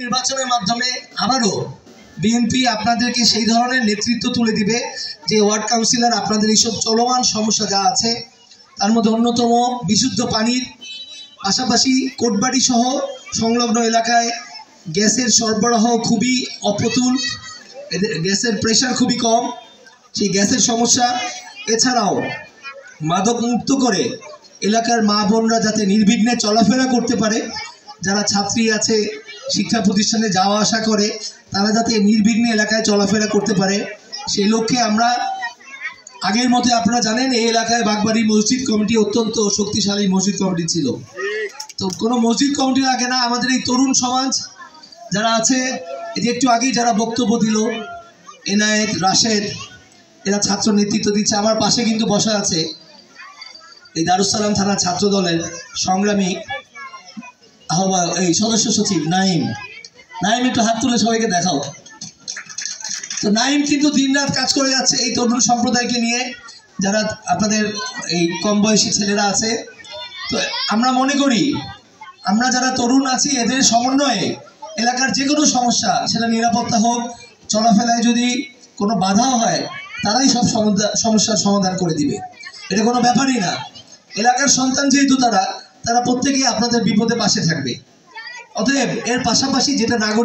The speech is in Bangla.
নির্বাচনের মাধ্যমে আবারও বিএনপি আপনাদেরকে সেই ধরনের নেতৃত্ব তুলে দিবে যে ওয়ার্ড কাউন্সিলর আপনাদের এইসব চলমান সমস্যা যা আছে তার মধ্যে অন্যতম বিশুদ্ধ পানির পাশাপাশি কোটবাড়ি সহ সংলগ্ন এলাকায় গ্যাসের সরবরাহ খুবই অপ্রতুল, এদের গ্যাসের প্রেশার খুবই কম, সেই গ্যাসের সমস্যা। এছাড়াও মাদক মুক্ত করে এলাকার মা বোনরা যাতে নির্বিঘ্নে চলাফেরা করতে পারে, যারা ছাত্রী আছে শিক্ষা প্রতিষ্ঠানে যাওয়া আসা করে তারা যাতে নির্বিঘ্নে এলাকায় চলাফেরা করতে পারে, সেই লক্ষ্যে আমরা আগের মতো আপনারা জানেন এই এলাকায় বাগবাড়ি মসজিদ কমিটি অত্যন্ত শক্তিশালী মসজিদ কমিটি ছিল। তো কোনো মসজিদ কমিটি লাগে না, আমাদের এই তরুণ সমাজ যারা আছে, এই যে একটু আগেই যারা বক্তব্য দিল এনায়েত রাশেদ, এরা ছাত্র নেতৃত্ব দিচ্ছে। আমার পাশে কিন্তু বসা আছে এই দারুস সালাম থানা ছাত্র দলের সংগ্রামী আহ্বায়ক এই সদস্য সচিব নাইম। একটু হাত তুলে সবাইকে দেখাও। তো নাইম কিন্তু দিনরাত কাজ করে যাচ্ছে এই তরুণ সম্প্রদায়কে নিয়ে, যারা আপনাদের এই কম বয়সী ছেলেরা আছে। তো আমরা মনে করি আমরা যারা তরুণ আছি এদের সমন্বয়ে এলাকার যে কোনো সমস্যা, সেটা নিরাপত্তা হোক, চলাফেরায় যদি কোনো বাধাও হয়, তারাই সব সমস্যার সমাধান করে দিবে। এটা কোনো ব্যাপারই না। এলাকার সন্তান যেহেতু তারা প্রত্যেকেই আপনাদের বিপদে পাশে থাকবে। অতএব এর পাশাপাশি যেটা নাগরিক